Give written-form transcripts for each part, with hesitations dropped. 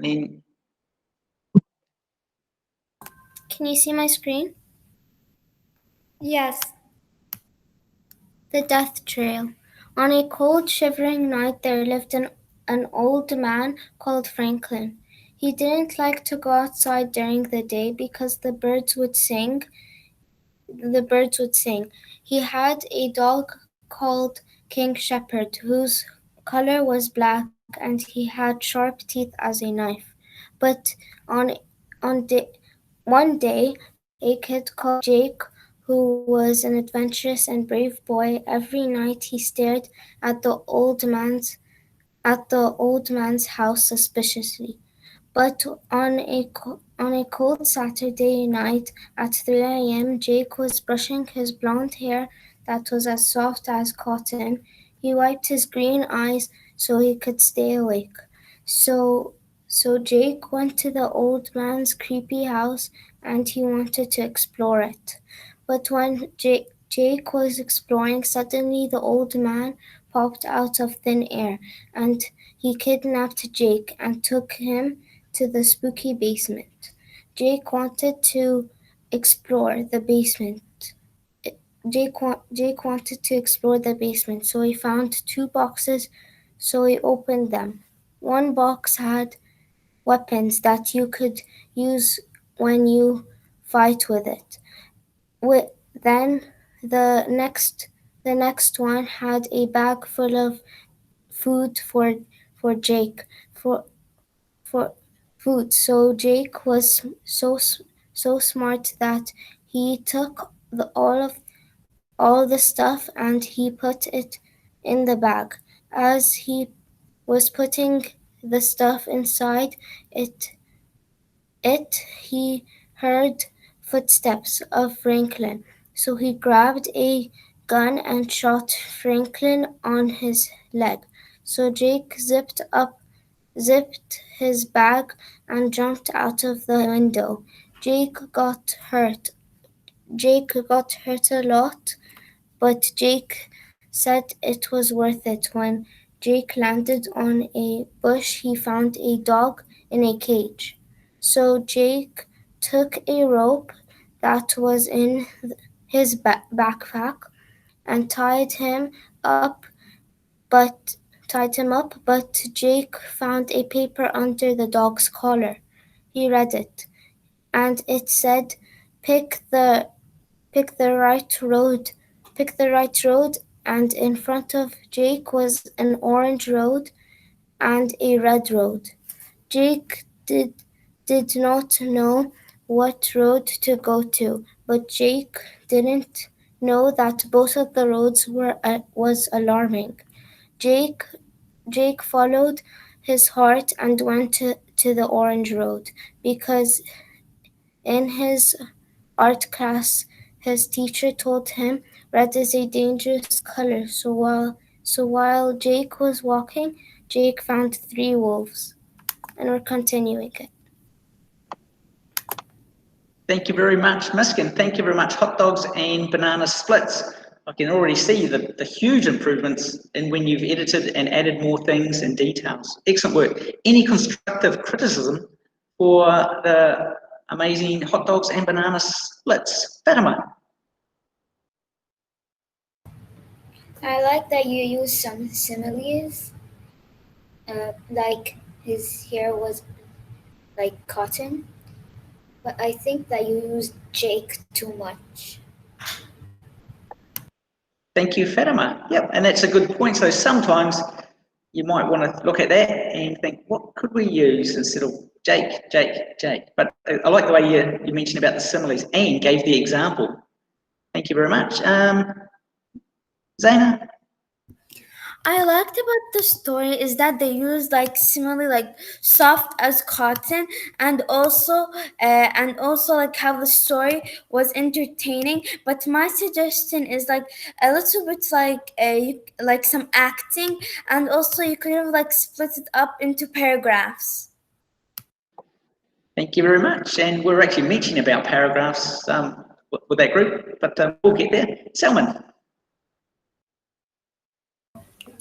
then Can you see my screen? Yes. The Death Trail. On a cold, shivering night there lived an old man called Franklin. He didn't like to go outside during the day because the birds would sing. He had a dog called King Shepherd, whose color was black and he had sharp teeth as a knife. But on on day, one day, a kid called Jake, who was an adventurous and brave boy, every night he stared at the old man's house suspiciously. But on a cold Saturday night at 3 a.m., Jake was brushing his blond hair that was as soft as cotton. He wiped his green eyes so he could stay awake. So, so Jake went to the old man's creepy house and he wanted to explore it. But when Jake was exploring, suddenly the old man popped out of thin air and he kidnapped Jake and took him to the spooky basement. Jake wanted to explore the basement. Jake wanted to explore the basement, so he found two boxes, so he opened them. One box had weapons that you could use when you fight with it. Then the next the next one had a bag full of food for Jake for food. So Jake was so smart that he took all the stuff and he put it in the bag. As he was putting the stuff inside he heard footsteps of Franklin. So he grabbed a gun and shot Franklin on his leg. So Jake zipped his bag and jumped out of the window. Jake got hurt. Jake got hurt a lot, but Jake said it was worth it. When Jake landed on a bush, he found a dog in a cage. So Jake took a rope that was in his backpack and tied him up, but Jake found a paper under the dog's collar. He read it, and it said, "Pick the pick the right road, pick the right road." And in front of Jake was an orange road and a red road. Jake did not know what road to go to, but Jake didn't know that both of the roads was alarming. Jake Jake followed his heart and went to the orange road because in his art class his teacher told him red is a dangerous color. So while Jake was walking, Jake found three wolves. And we're continuing it. thank you very much, Miskin. Thank you very much, Hot Dogs and Banana Splits. I can already see the huge improvements in when you've edited and added more things and details. Excellent work. Any constructive criticism for the amazing Hot Dogs and Banana Splits? Fatima. I like that you use some similes, like his hair was like cotton, but I think that you used Jake too much. Thank you, Fatima. Yep, and that's a good point. So sometimes you might want to look at that and think, what could we use instead of Jake, Jake, Jake? But I like the way you mentioned about the similes and gave the example. Thank you very much. Zaina? I liked about the story is that they used like similarly like soft as cotton, and also like how the story was entertaining. But my suggestion is like a little bit like some acting, and also you could have like split it up into paragraphs. Thank you very much. And we're actually mentioning about paragraphs with that group, but we'll get there. Selman?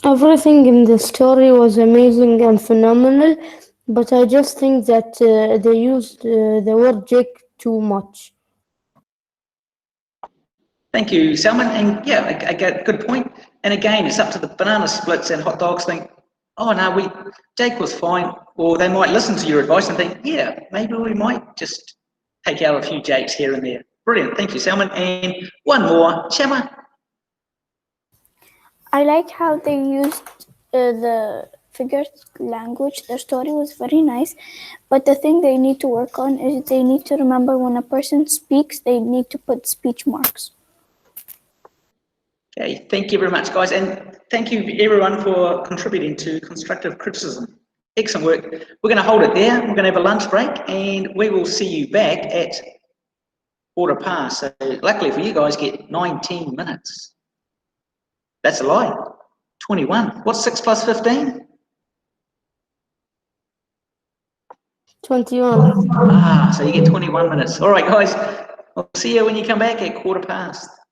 Everything in the story was amazing and phenomenal. But I just think that they used the word Jake too much. Thank you, Salman. And yeah, I get good point. And again, it's up to the banana splits and hot dogs think, oh no, Jake was fine. Or they might listen to your advice and think, yeah, maybe we might just take out a few Jakes here and there. Brilliant. Thank you, Salman. And one more, Chema. I like how they used the figure language. Their story was very nice, but the thing they need to work on is they need to remember when a person speaks, they need to put speech marks. Okay, thank you very much, guys. And thank you, everyone, for contributing to constructive criticism. Excellent work. We're going to hold it there. We're going to have a lunch break, and we will see you back at 1:15. So luckily for you guys, get 19 minutes. That's a lie. 21. What's 6 plus 15? 21. So you get 21 minutes. All right, guys. I'll see you when you come back at 1:15.